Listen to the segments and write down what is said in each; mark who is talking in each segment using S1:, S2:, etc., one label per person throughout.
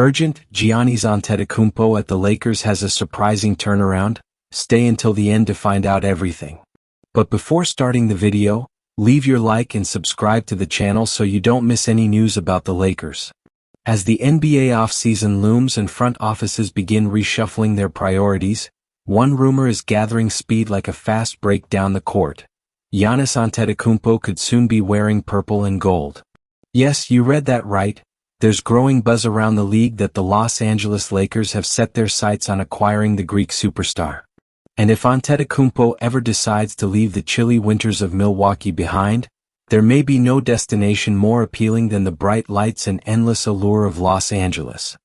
S1: Urgent, Giannis Antetokounmpo at the Lakers has a surprising turnaround. Stay until the end to find out everything. But before starting the video, leave your like and subscribe to the channel so you don't miss any news about the Lakers. As the NBA offseason looms and front offices begin reshuffling their priorities, one rumor is gathering speed like a fast break down the court. Giannis Antetokounmpo could soon be wearing purple and gold. Yes, you read that right. There's growing buzz around the league that the Los Angeles Lakers have set their sights on acquiring the Greek superstar. And if Antetokounmpo ever decides to leave the chilly winters of Milwaukee behind, there may be no destination more appealing than the bright lights and endless allure of Los Angeles.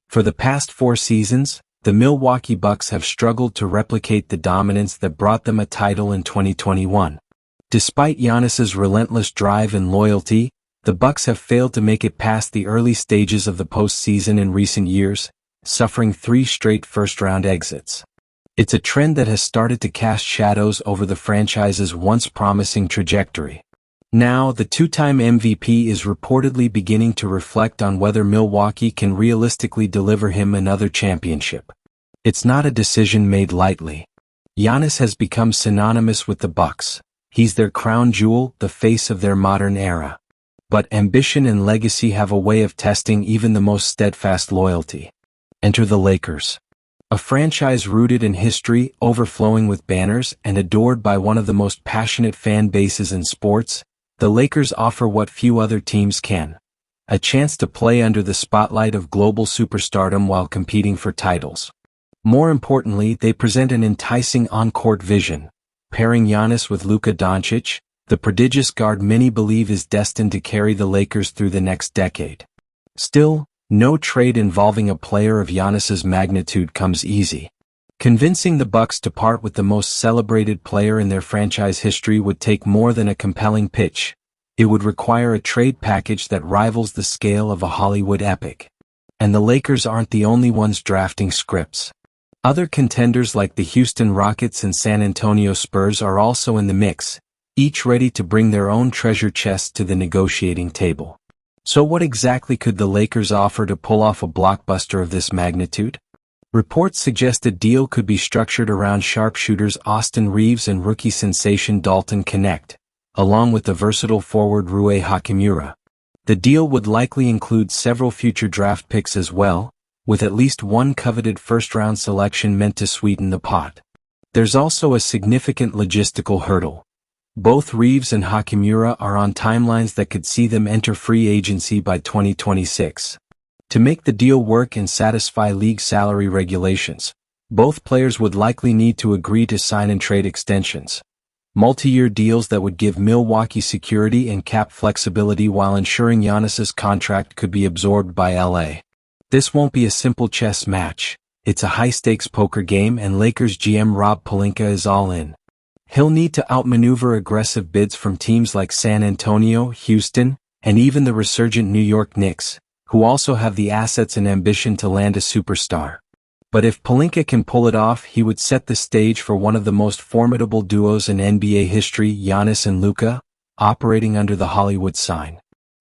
S1: For the past 4 seasons, the Milwaukee Bucks have struggled to replicate the dominance that brought them a title in 2021. Despite Giannis's relentless drive and loyalty, the Bucks have failed to make it past the early stages of the postseason in recent years, suffering 3 straight first-round exits. It's a trend that has started to cast shadows over the franchise's once promising trajectory. Now, the 2-time MVP is reportedly beginning to reflect on whether Milwaukee can realistically deliver him another championship. It's not a decision made lightly. Giannis has become synonymous with the Bucks. He's their crown jewel, the face of their modern era. But ambition and legacy have a way of testing even the most steadfast loyalty. Enter the Lakers. A franchise rooted in history, overflowing with banners, and adored by one of the most passionate fan bases in sports, the Lakers offer what few other teams can. A chance to play under the spotlight of global superstardom while competing for titles. More importantly, they present an enticing on-court vision, pairing Giannis with Luka Doncic, the prodigious guard many believe is destined to carry the Lakers through the next decade. Still, no trade involving a player of Giannis's magnitude comes easy. Convincing the Bucks to part with the most celebrated player in their franchise history would take more than a compelling pitch. It would require a trade package that rivals the scale of a Hollywood epic. And the Lakers aren't the only ones drafting scripts. Other contenders like the Houston Rockets and San Antonio Spurs are also in the mix, each ready to bring their own treasure chest to the negotiating table. So what exactly could the Lakers offer to pull off a blockbuster of this magnitude? Reports suggest a deal could be structured around sharpshooters Austin Reeves and rookie sensation Dalton Knecht, along with the versatile forward Rui Hachimura. The deal would likely include several future draft picks as well, with at least one coveted first-round selection meant to sweeten the pot. There's also a significant logistical hurdle. Both Reeves and Hachimura are on timelines that could see them enter free agency by 2026. To make the deal work and satisfy league salary regulations, both players would likely need to agree to sign and trade extensions. Multi-year deals that would give Milwaukee security and cap flexibility while ensuring Giannis's contract could be absorbed by LA. This won't be a simple chess match. It's a high-stakes poker game and Lakers GM Rob Pelinka is all in. He'll need to outmaneuver aggressive bids from teams like San Antonio, Houston, and even the resurgent New York Knicks, who also have the assets and ambition to land a superstar. But if Pelinka can pull it off, he would set the stage for one of the most formidable duos in NBA history, Giannis and Luka, operating under the Hollywood sign.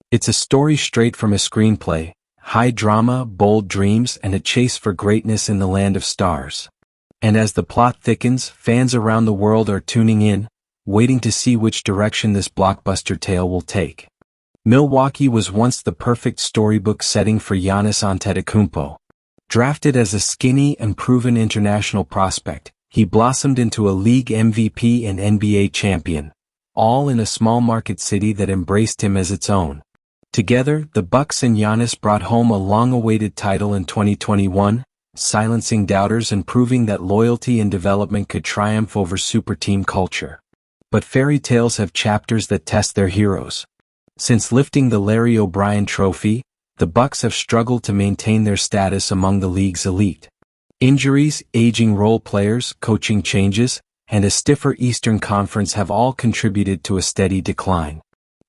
S1: It's a story straight from a screenplay, high drama, bold dreams, and a chase for greatness in the land of stars. And as the plot thickens, fans around the world are tuning in, waiting to see which direction this blockbuster tale will take. Milwaukee was once the perfect storybook setting for Giannis Antetokounmpo. Drafted as a skinny and proven international prospect, he blossomed into a league MVP and NBA champion, all in a small market city that embraced him as its own. Together, the Bucks and Giannis brought home a long-awaited title in 2021, silencing doubters and proving that loyalty and development could triumph over super team culture. But fairy tales have chapters that test their heroes. Since lifting the Larry O'Brien Trophy, the Bucks have struggled to maintain their status among the league's elite. Injuries, aging role players, coaching changes, and a stiffer Eastern Conference have all contributed to a steady decline.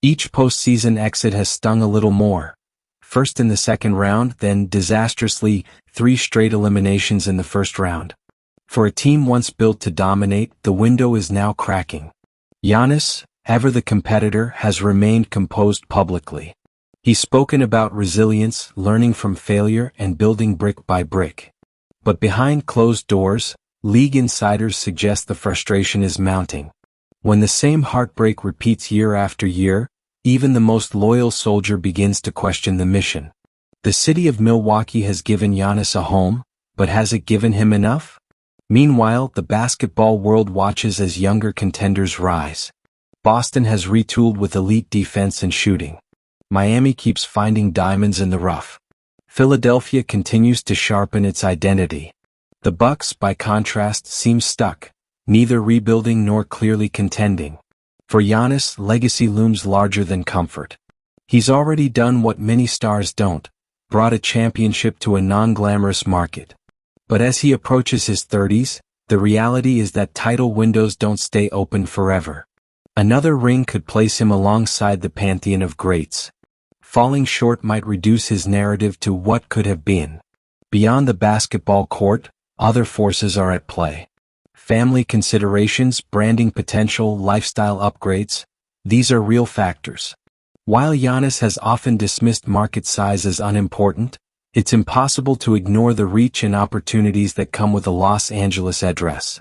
S1: Each postseason exit has stung a little more. First in the second round, then disastrously, 3 straight eliminations in the first round. For a team once built to dominate, the window is now cracking. Giannis, ever the competitor, has remained composed publicly. He's spoken about resilience, learning from failure, and building brick by brick. But behind closed doors, league insiders suggest the frustration is mounting. When the same heartbreak repeats year after year, even the most loyal soldier begins to question the mission. The city of Milwaukee has given Giannis a home, but has it given him enough? Meanwhile, the basketball world watches as younger contenders rise. Boston has retooled with elite defense and shooting. Miami keeps finding diamonds in the rough. Philadelphia continues to sharpen its identity. The Bucks, by contrast, seem stuck, neither rebuilding nor clearly contending. For Giannis, legacy looms larger than comfort. He's already done what many stars don't, brought a championship to a non-glamorous market. But as he approaches his 30s, the reality is that title windows don't stay open forever. Another ring could place him alongside the pantheon of greats. Falling short might reduce his narrative to what could have been. Beyond the basketball court, other forces are at play. Family considerations, branding potential, lifestyle upgrades, these are real factors. While Giannis has often dismissed market size as unimportant, it's impossible to ignore the reach and opportunities that come with a Los Angeles address.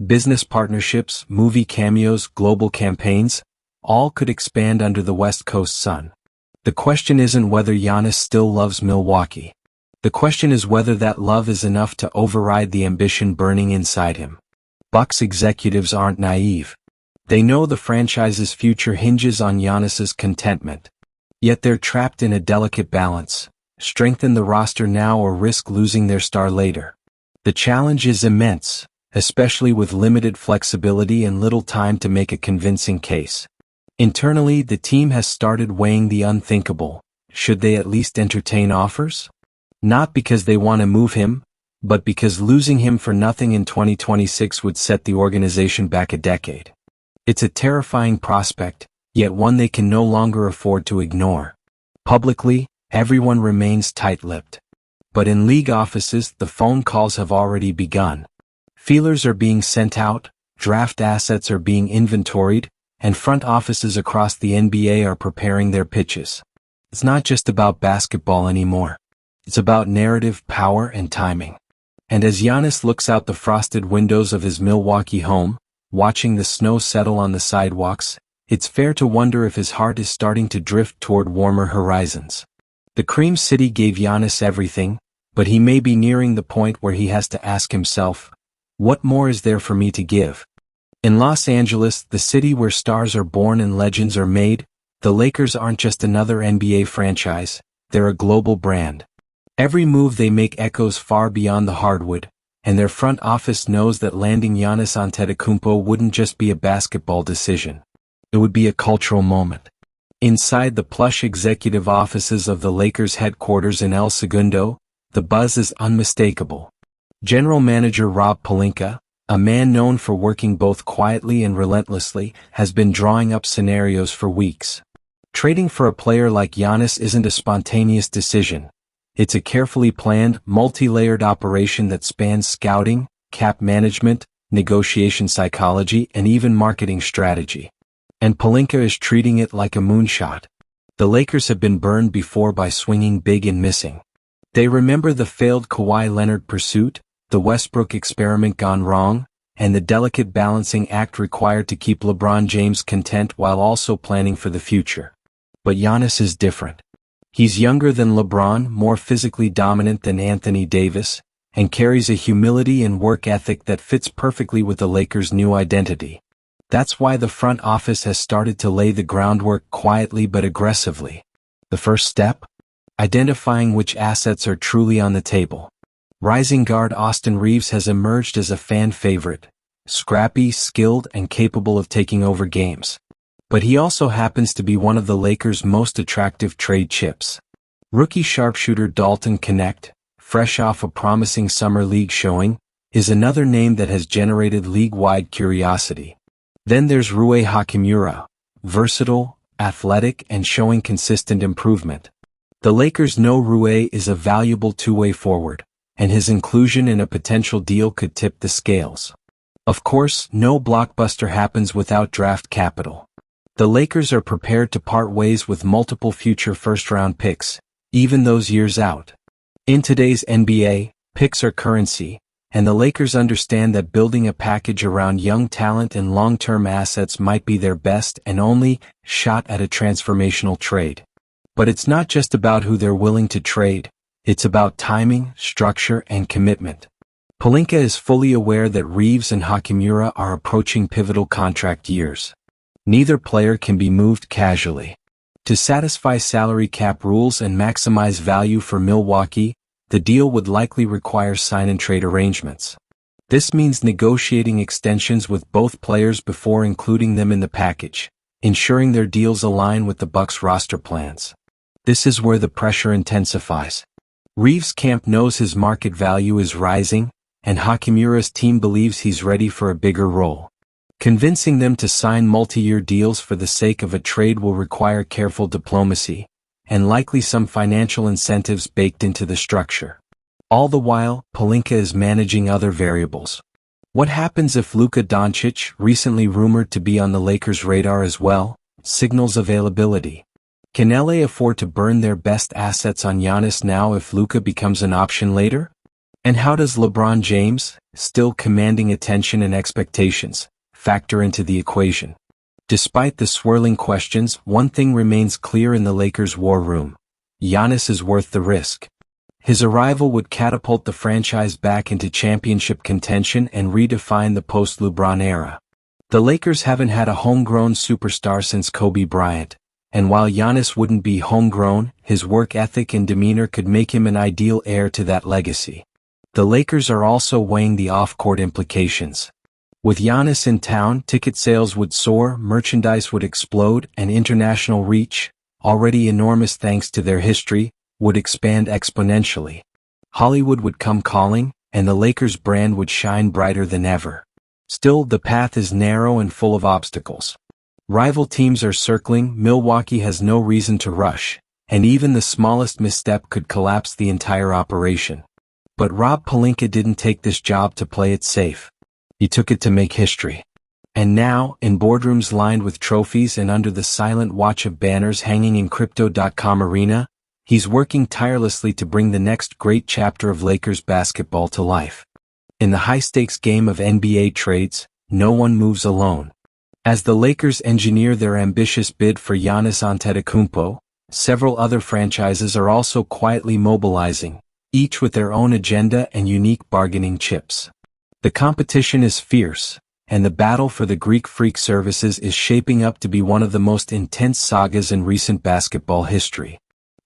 S1: Business partnerships, movie cameos, global campaigns, all could expand under the West Coast sun. The question isn't whether Giannis still loves Milwaukee. The question is whether that love is enough to override the ambition burning inside him. Bucks executives aren't naive. They know the franchise's future hinges on Giannis's contentment. Yet they're trapped in a delicate balance. Strengthen the roster now or risk losing their star later. The challenge is immense, especially with limited flexibility and little time to make a convincing case. Internally, the team has started weighing the unthinkable. Should they at least entertain offers? Not because they want to move him, but because losing him for nothing in 2026 would set the organization back a decade. It's a terrifying prospect, yet one they can no longer afford to ignore. Publicly, everyone remains tight-lipped. But in league offices, the phone calls have already begun. Feelers are being sent out, draft assets are being inventoried, and front offices across the NBA are preparing their pitches. It's not just about basketball anymore. It's about narrative, power, and timing. And as Giannis looks out the frosted windows of his Milwaukee home, watching the snow settle on the sidewalks, it's fair to wonder if his heart is starting to drift toward warmer horizons. The Cream City gave Giannis everything, but he may be nearing the point where he has to ask himself, what more is there for me to give? In Los Angeles, the city where stars are born and legends are made, the Lakers aren't just another NBA franchise, they're a global brand. Every move they make echoes far beyond the hardwood, and their front office knows that landing Giannis Antetokounmpo wouldn't just be a basketball decision. It would be a cultural moment. Inside the plush executive offices of the Lakers headquarters in El Segundo, the buzz is unmistakable. General Manager Rob Pelinka, a man known for working both quietly and relentlessly, has been drawing up scenarios for weeks. Trading for a player like Giannis isn't a spontaneous decision. It's a carefully planned, multi-layered operation that spans scouting, cap management, negotiation psychology, and even marketing strategy. And Pelinka is treating it like a moonshot. The Lakers have been burned before by swinging big and missing. They remember the failed Kawhi Leonard pursuit, the Westbrook experiment gone wrong, and the delicate balancing act required to keep LeBron James content while also planning for the future. But Giannis is different. He's younger than LeBron, more physically dominant than Anthony Davis, and carries a humility and work ethic that fits perfectly with the Lakers' new identity. That's why the front office has started to lay the groundwork quietly but aggressively. The first step? Identifying which assets are truly on the table. Rising guard Austin Reeves has emerged as a fan favorite, scrappy, skilled, and capable of taking over games. But he also happens to be one of the Lakers' most attractive trade chips. Rookie sharpshooter Dalton Knecht, fresh off a promising summer league showing, is another name that has generated league-wide curiosity. Then there's Rui Hachimura, versatile, athletic, and showing consistent improvement. The Lakers know Rui is a valuable two-way forward, and his inclusion in a potential deal could tip the scales. Of course, no blockbuster happens without draft capital. The Lakers are prepared to part ways with multiple future first-round picks, even those years out. In today's NBA, picks are currency, and the Lakers understand that building a package around young talent and long-term assets might be their best and only shot at a transformational trade. But it's not just about who they're willing to trade, it's about timing, structure, and commitment. Pelinka is fully aware that Reeves and Hachimura are approaching pivotal contract years. Neither player can be moved casually. To satisfy salary cap rules and maximize value for Milwaukee, the deal would likely require sign-and-trade arrangements. This means negotiating extensions with both players before including them in the package, ensuring their deals align with the Bucks' roster plans. This is where the pressure intensifies. Reeves' camp knows his market value is rising, and Hachimura's team believes he's ready for a bigger role. Convincing them to sign multi-year deals for the sake of a trade will require careful diplomacy, and likely some financial incentives baked into the structure. All the while, Pelinka is managing other variables. What happens if Luka Doncic, recently rumored to be on the Lakers' radar as well, signals availability? Can LA afford to burn their best assets on Giannis now if Luka becomes an option later? And how does LeBron James, still commanding attention and expectations, factor into the equation? Despite the swirling questions, one thing remains clear in the Lakers' war room. Giannis is worth the risk. His arrival would catapult the franchise back into championship contention and redefine the post-LeBron era. The Lakers haven't had a homegrown superstar since Kobe Bryant, and while Giannis wouldn't be homegrown, his work ethic and demeanor could make him an ideal heir to that legacy. The Lakers are also weighing the off-court implications. With Giannis in town, ticket sales would soar, merchandise would explode, and international reach, already enormous thanks to their history, would expand exponentially. Hollywood would come calling, and the Lakers brand would shine brighter than ever. Still, the path is narrow and full of obstacles. Rival teams are circling, Milwaukee has no reason to rush, and even the smallest misstep could collapse the entire operation. But Rob Pelinka didn't take this job to play it safe. He took it to make history. And now, in boardrooms lined with trophies and under the silent watch of banners hanging in Crypto.com arena, he's working tirelessly to bring the next great chapter of Lakers basketball to life. In the high-stakes game of NBA trades, no one moves alone. As the Lakers engineer their ambitious bid for Giannis Antetokounmpo, several other franchises are also quietly mobilizing, each with their own agenda and unique bargaining chips. The competition is fierce, and the battle for the Greek Freak services is shaping up to be one of the most intense sagas in recent basketball history.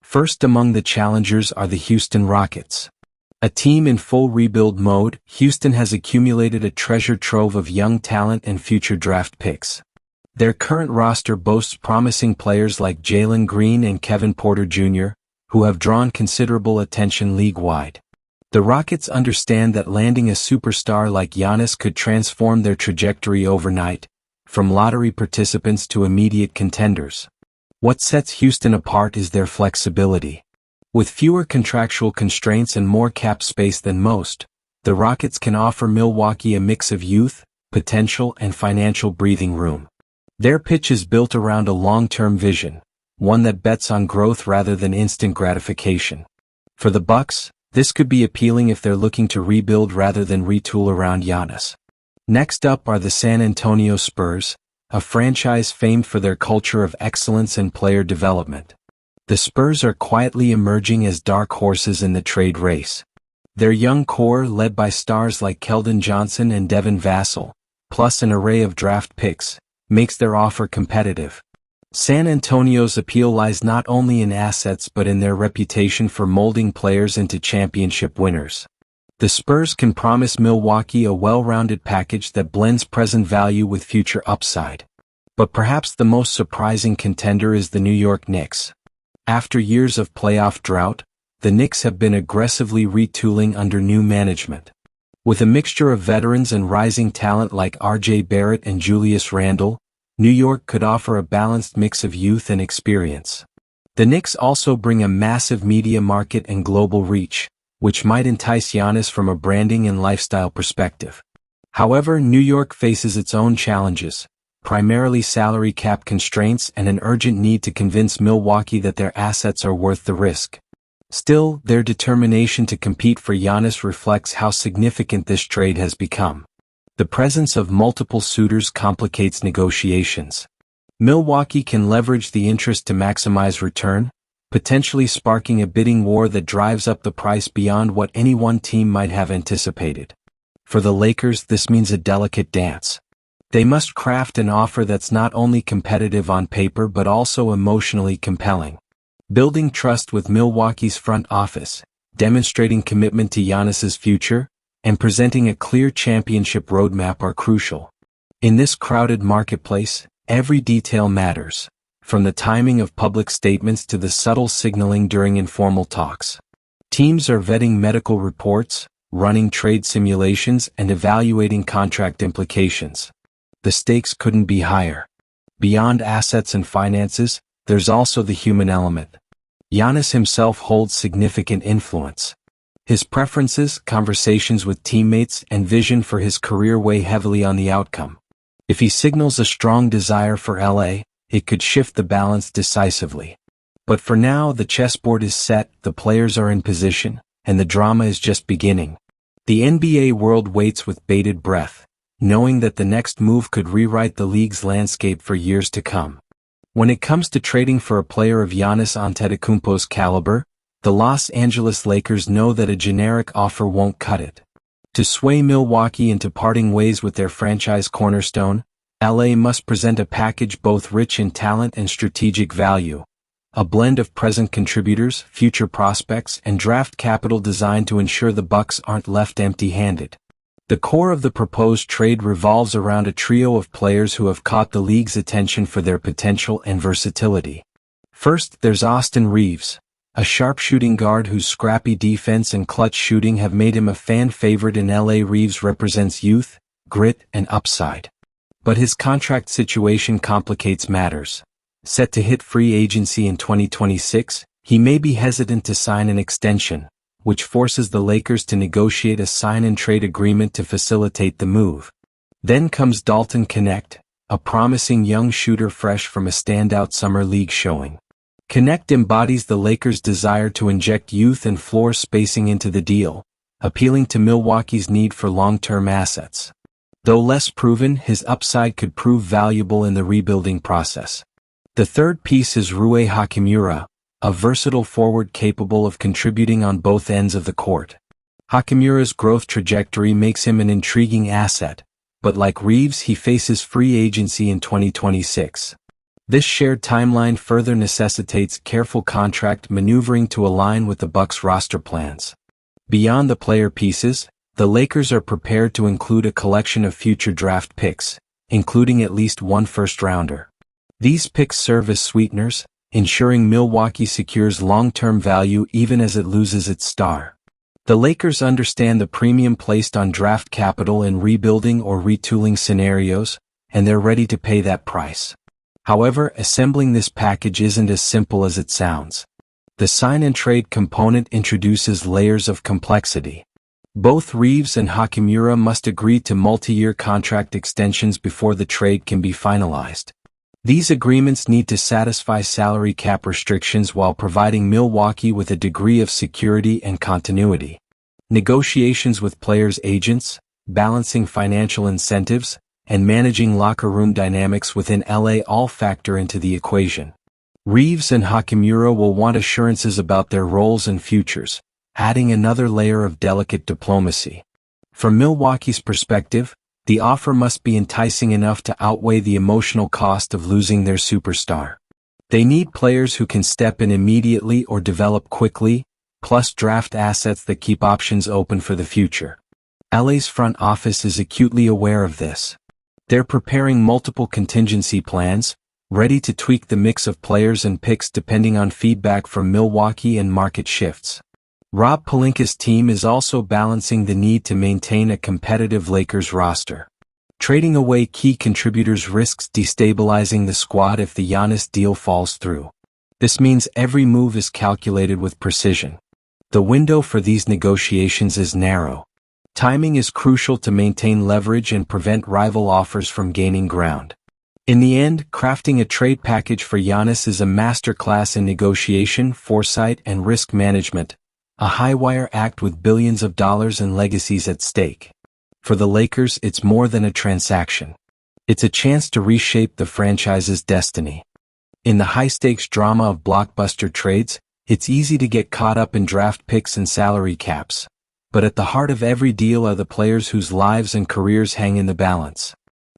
S1: First among the challengers are the Houston Rockets. A team in full rebuild mode, Houston has accumulated a treasure trove of young talent and future draft picks. Their current roster boasts promising players like Jalen Green and Kevin Porter Jr., who have drawn considerable attention league-wide. The Rockets understand that landing a superstar like Giannis could transform their trajectory overnight, from lottery participants to immediate contenders. What sets Houston apart is their flexibility. With fewer contractual constraints and more cap space than most, the Rockets can offer Milwaukee a mix of youth, potential, and financial breathing room. Their pitch is built around a long-term vision, one that bets on growth rather than instant gratification. For the Bucks, this could be appealing if they're looking to rebuild rather than retool around Giannis. Next up are the San Antonio Spurs, a franchise famed for their culture of excellence and player development. The Spurs are quietly emerging as dark horses in the trade race. Their young core, led by stars like Keldon Johnson and Devin Vassell, plus an array of draft picks, makes their offer competitive. San Antonio's appeal lies not only in assets but in their reputation for molding players into championship winners. The Spurs can promise Milwaukee a well-rounded package that blends present value with future upside. But perhaps the most surprising contender is the New York Knicks. After years of playoff drought, the Knicks have been aggressively retooling under new management. With a mixture of veterans and rising talent like R.J. Barrett and Julius Randle, New York could offer a balanced mix of youth and experience. The Knicks also bring a massive media market and global reach, which might entice Giannis from a branding and lifestyle perspective. However, New York faces its own challenges. primarily salary cap constraints and an urgent need to convince Milwaukee that their assets are worth the risk. Still, their determination to compete for Giannis reflects how significant this trade has become. The presence of multiple suitors complicates negotiations. Milwaukee can leverage the interest to maximize return, potentially sparking a bidding war that drives up the price beyond what any one team might have anticipated. For the Lakers, this means a delicate dance. They must craft an offer that's not only competitive on paper but also emotionally compelling. Building trust with Milwaukee's front office, demonstrating commitment to Giannis's future, and presenting a clear championship roadmap are crucial. In this crowded marketplace, every detail matters, from the timing of public statements to the subtle signaling during informal talks. Teams are vetting medical reports, running trade simulations, and evaluating contract implications. The stakes couldn't be higher. Beyond assets and finances, there's also the human element. Giannis himself holds significant influence. His preferences, conversations with teammates, and vision for his career weigh heavily on the outcome. If he signals a strong desire for LA, it could shift the balance decisively. But for now, the chessboard is set, the players are in position, and the drama is just beginning. The NBA world waits with bated breath, knowing that the next move could rewrite the league's landscape for years to come. When it comes to trading for a player of Giannis Antetokounmpo's caliber, the Los Angeles Lakers know that a generic offer won't cut it. To sway Milwaukee into parting ways with their franchise cornerstone, LA must present a package both rich in talent and strategic value. A blend of present contributors, future prospects, and draft capital designed to ensure the Bucks aren't left empty-handed. The core of the proposed trade revolves around a trio of players who have caught the league's attention for their potential and versatility. First, there's Austin Reaves, a sharpshooting guard whose scrappy defense and clutch shooting have made him a fan favorite in LA. Reaves represents youth, grit, and upside. But his contract situation complicates matters. Set to hit free agency in 2026, he may be hesitant to sign an extension, which forces the Lakers to negotiate a sign-and-trade agreement to facilitate the move. Then comes Dalton Knecht, a promising young shooter fresh from a standout summer league showing. Knecht embodies the Lakers' desire to inject youth and floor spacing into the deal, appealing to Milwaukee's need for long-term assets. Though less proven, his upside could prove valuable in the rebuilding process. The third piece is Rui Hachimura, a versatile forward capable of contributing on both ends of the court. Hachimura's growth trajectory makes him an intriguing asset, but like Reaves, he faces free agency in 2026. This shared timeline further necessitates careful contract maneuvering to align with the Bucks' roster plans. Beyond the player pieces, the Lakers are prepared to include a collection of future draft picks, including at least one first-rounder. These picks serve as sweeteners, ensuring Milwaukee secures long-term value even as it loses its star. The Lakers understand the premium placed on draft capital in rebuilding or retooling scenarios, and they're ready to pay that price. However, assembling this package isn't as simple as it sounds. The sign-and-trade component introduces layers of complexity. Both Reaves and Hachimura must agree to multi-year contract extensions before the trade can be finalized. These agreements need to satisfy salary cap restrictions while providing Milwaukee with a degree of security and continuity. Negotiations with players' agents, balancing financial incentives, and managing locker room dynamics within LA all factor into the equation. Reaves and Hachimura will want assurances about their roles and futures, adding another layer of delicate diplomacy. From Milwaukee's perspective, the offer must be enticing enough to outweigh the emotional cost of losing their superstar. They need players who can step in immediately or develop quickly, plus draft assets that keep options open for the future. LA's front office is acutely aware of this. They're preparing multiple contingency plans, ready to tweak the mix of players and picks depending on feedback from Milwaukee and market shifts. Rob Pelinka's team is also balancing the need to maintain a competitive Lakers roster. Trading away key contributors risks destabilizing the squad if the Giannis deal falls through. This means every move is calculated with precision. The window for these negotiations is narrow. Timing is crucial to maintain leverage and prevent rival offers from gaining ground. In the end, crafting a trade package for Giannis is a masterclass in negotiation, foresight, and risk management, a high-wire act with billions of dollars and legacies at stake. For the Lakers, it's more than a transaction. It's a chance to reshape the franchise's destiny. In the high-stakes drama of blockbuster trades, it's easy to get caught up in draft picks and salary caps. But at the heart of every deal are the players whose lives and careers hang in the balance.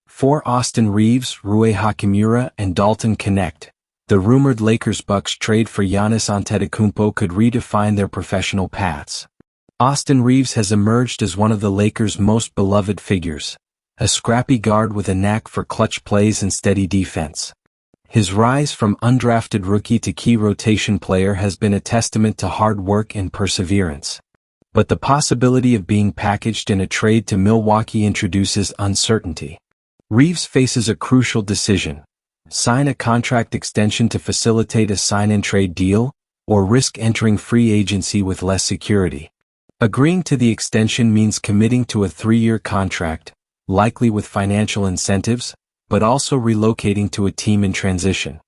S1: For Austin Reaves, Rui Hachimura, and Dalton Knecht, the rumored Lakers-Bucks trade for Giannis Antetokounmpo could redefine their professional paths. Austin Reaves has emerged as one of the Lakers' most beloved figures, a scrappy guard with a knack for clutch plays and steady defense. His rise from undrafted rookie to key rotation player has been a testament to hard work and perseverance. But the possibility of being packaged in a trade to Milwaukee introduces uncertainty. Reaves faces a crucial decision: sign a contract extension to facilitate a sign-and-trade deal, or risk entering free agency with less security. Agreeing to the extension means committing to a 3-year contract, likely with financial incentives, but also relocating to a team in transition.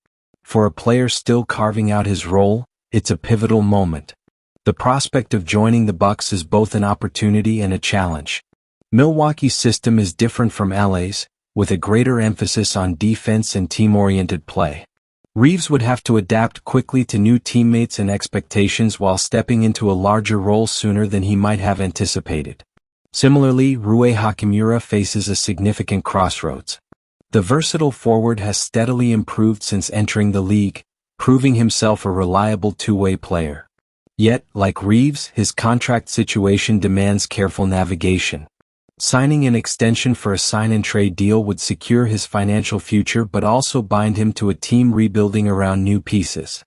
S1: For a player still carving out his role, it's a pivotal moment. The prospect of joining the Bucks is both an opportunity and a challenge. Milwaukee's system is different from LA's, with a greater emphasis on defense and team-oriented play. Reaves would have to adapt quickly to new teammates and expectations while stepping into a larger role sooner than he might have anticipated. Similarly, Rui Hachimura faces a significant crossroads. The versatile forward has steadily improved since entering the league, proving himself a reliable two-way player. Yet, like Reaves, his contract situation demands careful navigation. Signing an extension for a sign-and-trade deal would secure his financial future but also bind him to a team rebuilding around new pieces.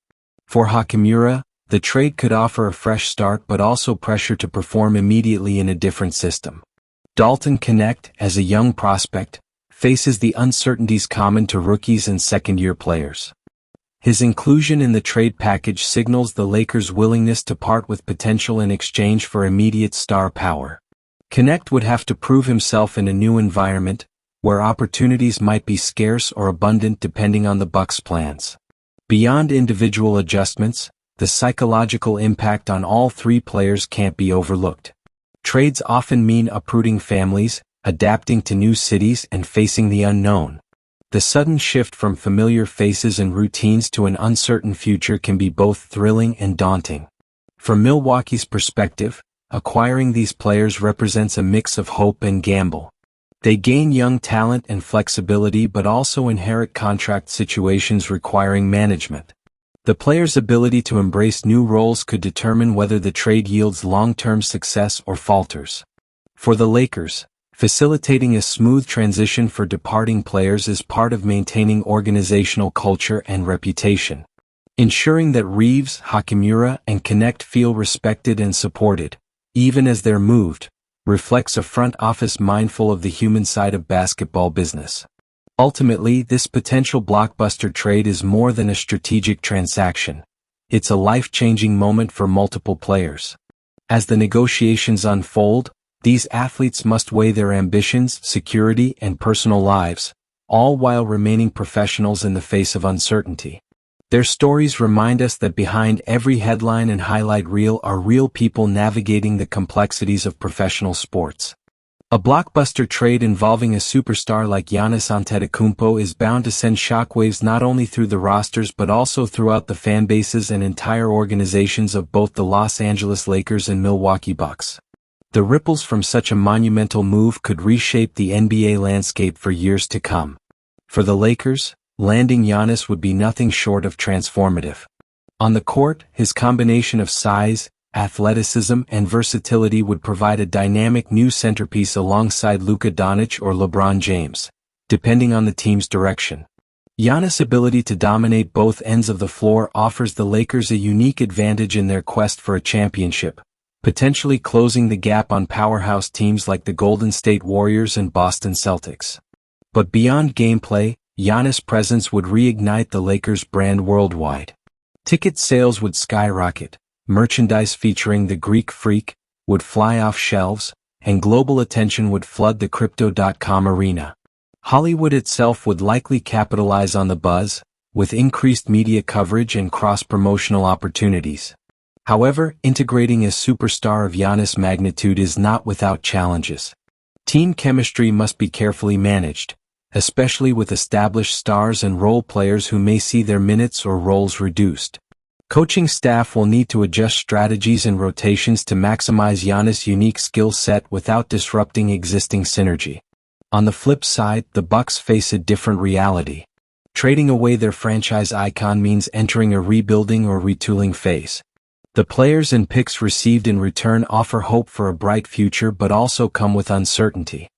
S1: For Hachimura, the trade could offer a fresh start but also pressure to perform immediately in a different system. Dalton Knecht, as a young prospect, faces the uncertainties common to rookies and second-year players. His inclusion in the trade package signals the Lakers' willingness to part with potential in exchange for immediate star power. Knecht would have to prove himself in a new environment, where opportunities might be scarce or abundant depending on the Bucks' plans. Beyond individual adjustments, the psychological impact on all three players can't be overlooked. Trades often mean uprooting families, adapting to new cities, and facing the unknown. The sudden shift from familiar faces and routines to an uncertain future can be both thrilling and daunting. From Milwaukee's perspective, acquiring these players represents a mix of hope and gamble. They gain young talent and flexibility but also inherit contract situations requiring management. The players' ability to embrace new roles could determine whether the trade yields long-term success or falters. For the Lakers, facilitating a smooth transition for departing players is part of maintaining organizational culture and reputation. Ensuring that Reaves, Hachimura, and Knecht feel respected and supported, even as they're moved, reflects a front office mindful of the human side of basketball business. Ultimately, this potential blockbuster trade is more than a strategic transaction. It's a life-changing moment for multiple players. As the negotiations unfold, these athletes must weigh their ambitions, security, and personal lives, all while remaining professionals in the face of uncertainty. Their stories remind us that behind every headline and highlight reel are real people navigating the complexities of professional sports. A blockbuster trade involving a superstar like Giannis Antetokounmpo is bound to send shockwaves not only through the rosters but also throughout the fan bases and entire organizations of both the Los Angeles Lakers and Milwaukee Bucks. The ripples from such a monumental move could reshape the NBA landscape for years to come. For the Lakers, landing Giannis would be nothing short of transformative. On the court, his combination of size, athleticism, and versatility would provide a dynamic new centerpiece alongside Luka Doncic or LeBron James, depending on the team's direction. Giannis' ability to dominate both ends of the floor offers the Lakers a unique advantage in their quest for a championship, potentially closing the gap on powerhouse teams like the Golden State Warriors and Boston Celtics. But beyond gameplay, Giannis' presence would reignite the Lakers' brand worldwide. Ticket sales would skyrocket, merchandise featuring the Greek Freak would fly off shelves, and global attention would flood the Crypto.com arena. Hollywood itself would likely capitalize on the buzz, with increased media coverage and cross-promotional opportunities. However, integrating a superstar of Giannis' magnitude is not without challenges. Team chemistry must be carefully managed, especially with established stars and role players who may see their minutes or roles reduced. Coaching staff will need to adjust strategies and rotations to maximize Giannis' unique skill set without disrupting existing synergy. On the flip side, the Bucks face a different reality. Trading away their franchise icon means entering a rebuilding or retooling phase. The players and picks received in return offer hope for a bright future but also come with uncertainty.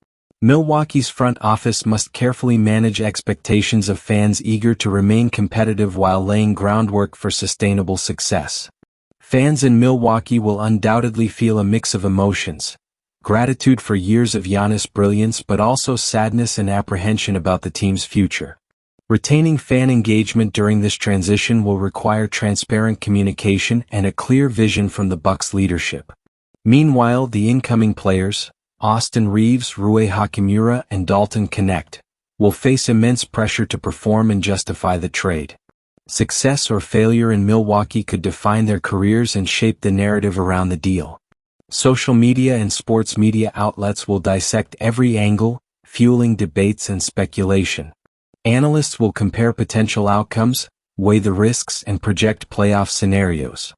S1: Milwaukee's front office must carefully manage expectations of fans eager to remain competitive while laying groundwork for sustainable success. Fans in Milwaukee will undoubtedly feel a mix of emotions: gratitude for years of Giannis' brilliance but also sadness and apprehension about the team's future. Retaining fan engagement during this transition will require transparent communication and a clear vision from the Bucks leadership. Meanwhile, the incoming players, Austin Reeves, Rui Hachimura, and Dalton Connect, will face immense pressure to perform and justify the trade. Success or failure in Milwaukee could define their careers and shape the narrative around the deal. Social media and sports media outlets will dissect every angle, fueling debates and speculation. Analysts will compare potential outcomes, weigh the risks, and project playoff scenarios.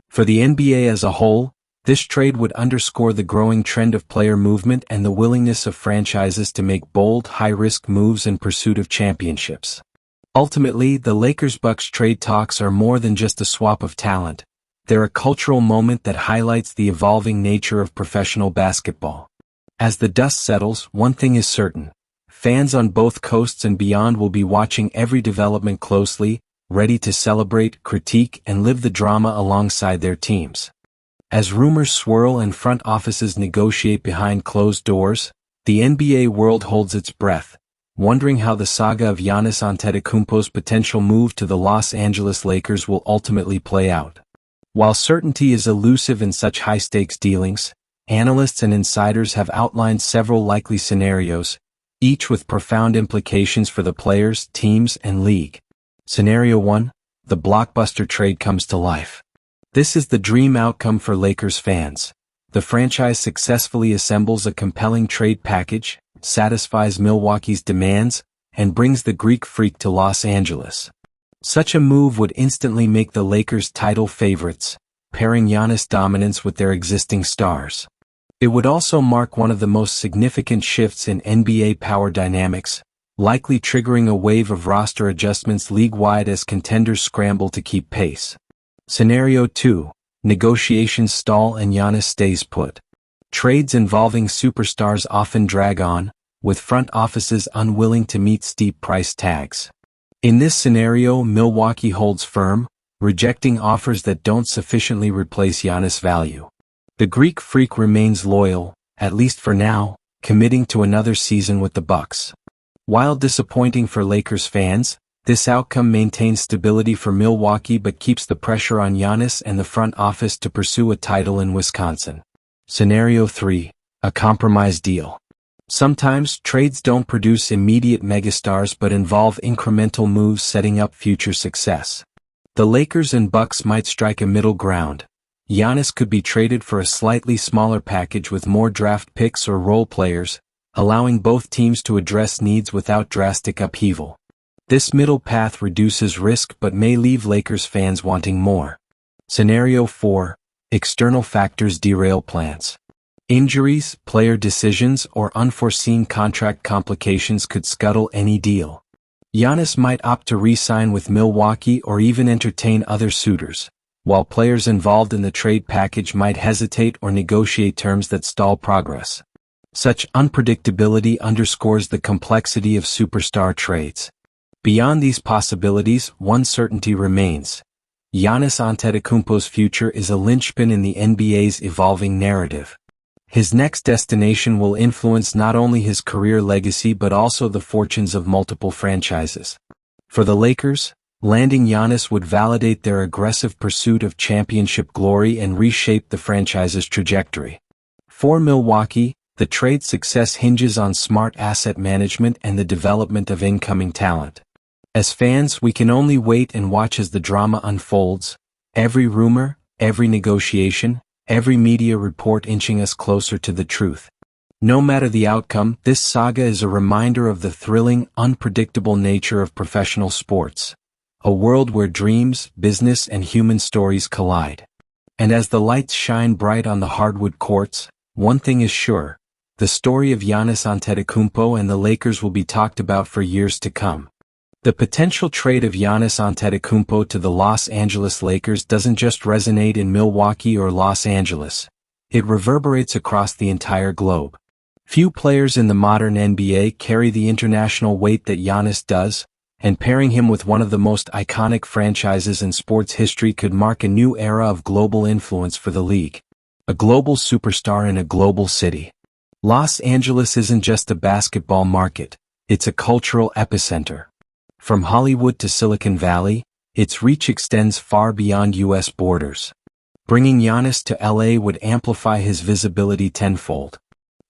S1: For the NBA as a whole, this trade would underscore the growing trend of player movement and the willingness of franchises to make bold, high-risk moves in pursuit of championships. Ultimately, the Lakers-Bucks trade talks are more than just a swap of talent. They're a cultural moment that highlights the evolving nature of professional basketball. As the dust settles, one thing is certain: fans on both coasts and beyond will be watching every development closely, ready to celebrate, critique, and live the drama alongside their teams. As rumors swirl and front offices negotiate behind closed doors, the NBA world holds its breath, wondering how the saga of Giannis Antetokounmpo's potential move to the Los Angeles Lakers will ultimately play out. While certainty is elusive in such high-stakes dealings, analysts and insiders have outlined several likely scenarios, each with profound implications for the players, teams, and league. Scenario 1: the blockbuster trade comes to life. This is the dream outcome for Lakers fans. The franchise successfully assembles a compelling trade package, satisfies Milwaukee's demands, and brings the Greek Freak to Los Angeles. Such a move would instantly make the Lakers title favorites, pairing Giannis' dominance with their existing stars. It would also mark one of the most significant shifts in NBA power dynamics, likely triggering a wave of roster adjustments league-wide as contenders scramble to keep pace. Scenario 2: negotiations stall and Giannis stays put. Trades involving superstars often drag on, with front offices unwilling to meet steep price tags. In this scenario, Milwaukee holds firm, rejecting offers that don't sufficiently replace Giannis' value. The Greek Freak remains loyal, at least for now, committing to another season with the Bucks. While disappointing for Lakers fans, this outcome maintains stability for Milwaukee but keeps the pressure on Giannis and the front office to pursue a title in Wisconsin. Scenario 3: a compromise deal. Sometimes, trades don't produce immediate megastars but involve incremental moves setting up future success. The Lakers and Bucks might strike a middle ground. Giannis could be traded for a slightly smaller package with more draft picks or role players, allowing both teams to address needs without drastic upheaval. This middle path reduces risk but may leave Lakers fans wanting more. Scenario 4: external factors derail plans. Injuries, player decisions, or unforeseen contract complications could scuttle any deal. Giannis might opt to re-sign with Milwaukee or even entertain other suitors, while players involved in the trade package might hesitate or negotiate terms that stall progress. Such unpredictability underscores the complexity of superstar trades. Beyond these possibilities, one certainty remains: Giannis Antetokounmpo's future is a linchpin in the NBA's evolving narrative. His next destination will influence not only his career legacy but also the fortunes of multiple franchises. For the Lakers, landing Giannis would validate their aggressive pursuit of championship glory and reshape the franchise's trajectory. For Milwaukee, The trade's success hinges on smart asset management and the development of incoming talent. As fans, we can only wait and watch as the drama unfolds, every rumor, every negotiation, every media report inching us closer to the truth. No matter the outcome, this saga is a reminder of the thrilling, unpredictable nature of professional sports. A world where dreams, business, and human stories collide. And as the lights shine bright on the hardwood courts, one thing is sure. The story of Giannis Antetokounmpo and the Lakers will be talked about for years to come. The potential trade of Giannis Antetokounmpo to the Los Angeles Lakers doesn't just resonate in Milwaukee or Los Angeles. It reverberates across the entire globe. Few players in the modern NBA carry the international weight that Giannis does, and pairing him with one of the most iconic franchises in sports history could mark a new era of global influence for the league. A global superstar in a global city. Los Angeles isn't just a basketball market, it's a cultural epicenter. From Hollywood to Silicon Valley, its reach extends far beyond U.S. borders. Bringing Giannis to LA would amplify his visibility tenfold.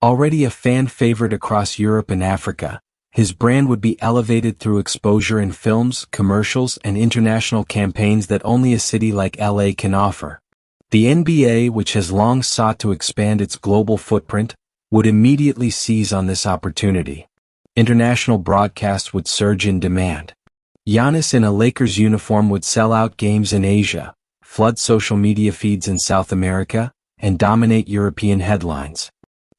S1: Already a fan favorite across Europe and Africa, his brand would be elevated through exposure in films, commercials, and international campaigns that only a city like LA can offer. The NBA, which has long sought to expand its global footprint, would immediately seize on this opportunity. International broadcasts would surge in demand. Giannis in a Lakers uniform would sell out games in Asia, flood social media feeds in South America, and dominate European headlines.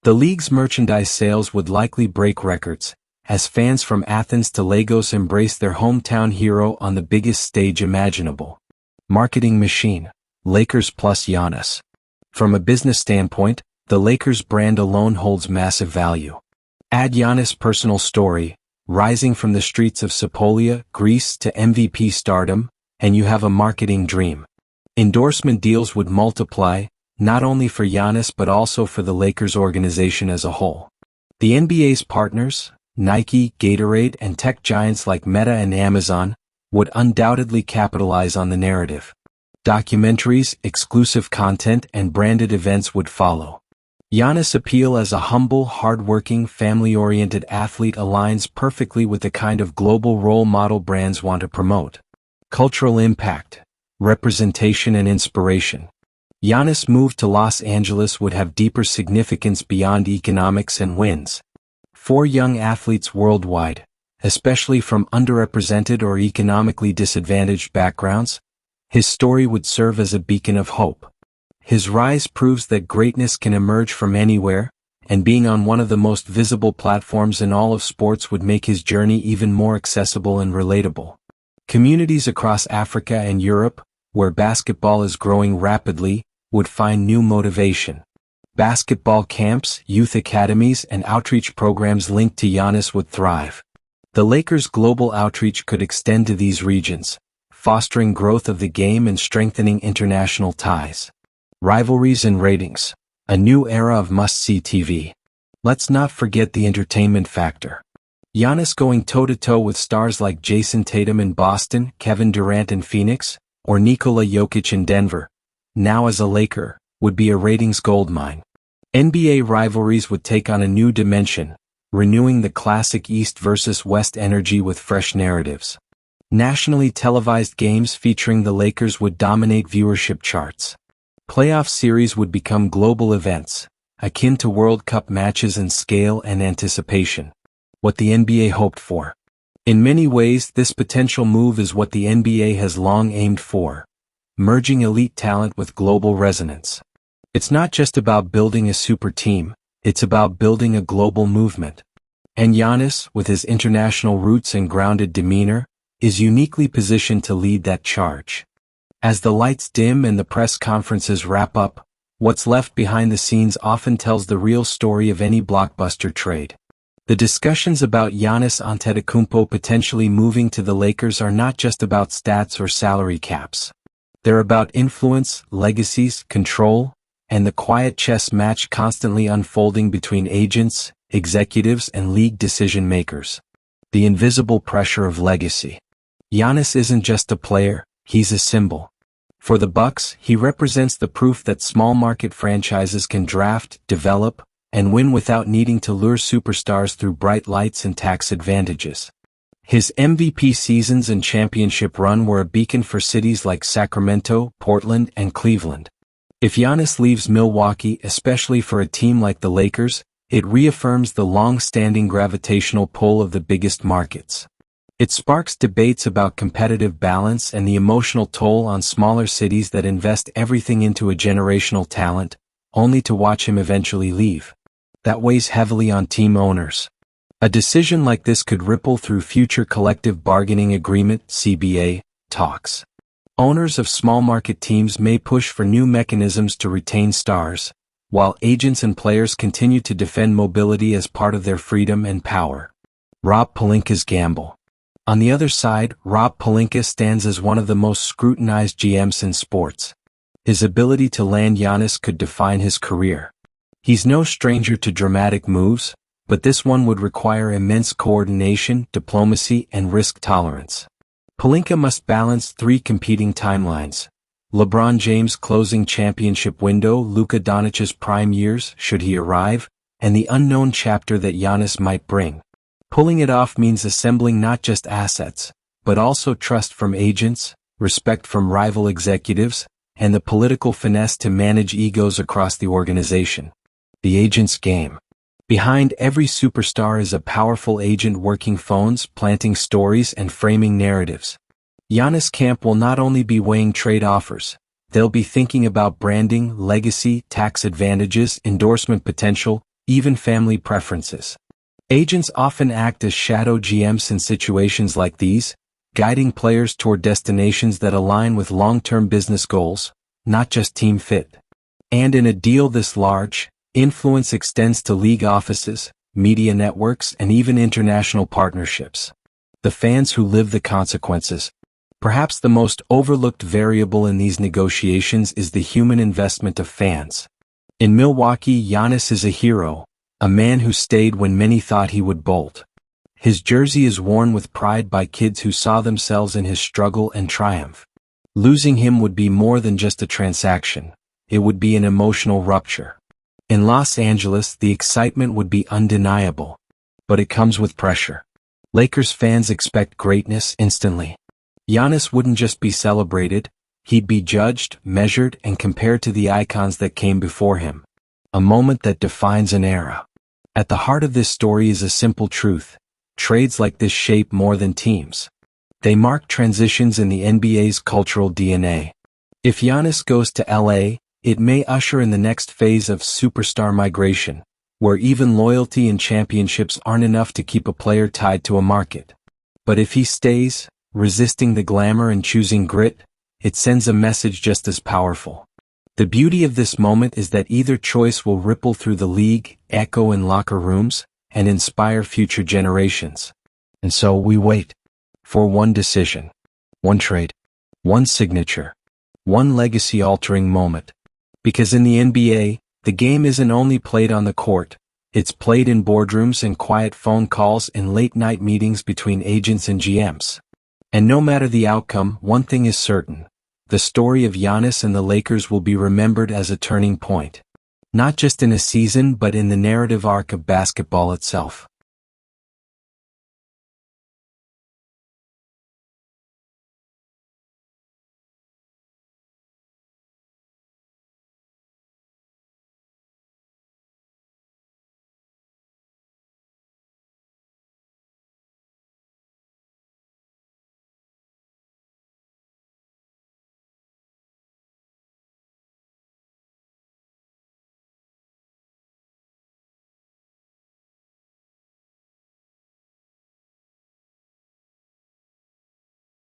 S1: The league's merchandise sales would likely break records, as fans from Athens to Lagos embrace their hometown hero on the biggest stage imaginable. Marketing machine, Lakers plus Giannis. From a business standpoint, the Lakers brand alone holds massive value. Add Giannis' personal story, rising from the streets of Sapolia, Greece to MVP stardom, and you have a marketing dream. Endorsement deals would multiply, not only for Giannis but also for the Lakers organization as a whole. The NBA's partners, Nike, Gatorade, and tech giants like Meta and Amazon, would undoubtedly capitalize on the narrative. Documentaries, exclusive content, and branded events would follow. Giannis' appeal as a humble, hard-working, family-oriented athlete aligns perfectly with the kind of global role model brands want to promote. Cultural impact, representation, and inspiration. Giannis' move to Los Angeles would have deeper significance beyond economics and wins. For young athletes worldwide, especially from underrepresented or economically disadvantaged backgrounds, his story would serve as a beacon of hope. His rise proves that greatness can emerge from anywhere, and being on one of the most visible platforms in all of sports would make his journey even more accessible and relatable. Communities across Africa and Europe, where basketball is growing rapidly, would find new motivation. Basketball camps, youth academies, and outreach programs linked to Giannis would thrive. The Lakers' global outreach could extend to these regions, fostering growth of the game and strengthening international ties. Rivalries and ratings, a new era of must-see TV. Let's not forget the entertainment factor. Giannis going toe-to-toe with stars like Jason Tatum in Boston, Kevin Durant in Phoenix, or Nikola Jokic in Denver, now as a Laker, would be a ratings goldmine. NBA rivalries would take on a new dimension, renewing the classic East versus West energy with fresh narratives. Nationally televised games featuring the Lakers would dominate viewership charts. Playoff series would become global events, akin to World Cup matches in scale and anticipation. What the NBA hoped for. In many ways, this potential move is what the NBA has long aimed for, merging elite talent with global resonance. It's not just about building a super team, it's about building a global movement. And Giannis, with his international roots and grounded demeanor, is uniquely positioned to lead that charge. As the lights dim and the press conferences wrap up, what's left behind the scenes often tells the real story of any blockbuster trade. The discussions about Giannis Antetokounmpo potentially moving to the Lakers are not just about stats or salary caps. They're about influence, legacies, control, and the quiet chess match constantly unfolding between agents, executives, and league decision-makers. The invisible pressure of legacy. Giannis isn't just a player, he's a symbol. For the Bucks, he represents the proof that small-market franchises can draft, develop, and win without needing to lure superstars through bright lights and tax advantages. His MVP seasons and championship run were a beacon for cities like Sacramento, Portland, and Cleveland. If Giannis leaves Milwaukee, especially for a team like the Lakers, it reaffirms the long-standing gravitational pull of the biggest markets. It sparks debates about competitive balance and the emotional toll on smaller cities that invest everything into a generational talent, only to watch him eventually leave. That weighs heavily on team owners. A decision like this could ripple through future collective bargaining agreement (CBA) talks. Owners of small market teams may push for new mechanisms to retain stars, while agents and players continue to defend mobility as part of their freedom and power. Rob Pelinka's gamble. On the other side, Rob Pelinka stands as one of the most scrutinized GMs in sports. His ability to land Giannis could define his career. He's no stranger to dramatic moves, but this one would require immense coordination, diplomacy, and risk tolerance. Pelinka must balance three competing timelines: LeBron James' closing championship window, Luka Doncic's prime years, should he arrive, and the unknown chapter that Giannis might bring. Pulling it off means assembling not just assets, but also trust from agents, respect from rival executives, and the political finesse to manage egos across the organization. The agent's game. Behind every superstar is a powerful agent working phones, planting stories, and framing narratives. Giannis camp will not only be weighing trade offers, they'll be thinking about branding, legacy, tax advantages, endorsement potential, even family preferences. Agents often act as shadow GMs in situations like these, guiding players toward destinations that align with long-term business goals, not just team fit. And in a deal this large, influence extends to league offices, media networks, and even international partnerships. The fans who live the consequences. Perhaps the most overlooked variable in these negotiations is the human investment of fans. In Milwaukee, Giannis is a hero, a man who stayed when many thought he would bolt. His jersey is worn with pride by kids who saw themselves in his struggle and triumph. Losing him would be more than just a transaction. It would be an emotional rupture. In Los Angeles, the excitement would be undeniable. But it comes with pressure. Lakers fans expect greatness instantly. Giannis wouldn't just be celebrated, he'd be judged, measured, and compared to the icons that came before him. A moment that defines an era. At the heart of this story is a simple truth. Trades like this shape more than teams. They mark transitions in the NBA's cultural DNA. If Giannis goes to LA, it may usher in the next phase of superstar migration, where even loyalty and championships aren't enough to keep a player tied to a market. But if he stays, resisting the glamour and choosing grit, it sends a message just as powerful. The beauty of this moment is that either choice will ripple through the league, echo in locker rooms, and inspire future generations. And so we wait. For one decision. One trade. One signature. One legacy-altering moment. Because in the NBA, the game isn't only played on the court, it's played in boardrooms and quiet phone calls and late-night meetings between agents and GMs. And no matter the outcome, one thing is certain. The story of Giannis and the Lakers will be remembered as a turning point. Not just in a season but in the narrative arc of basketball itself.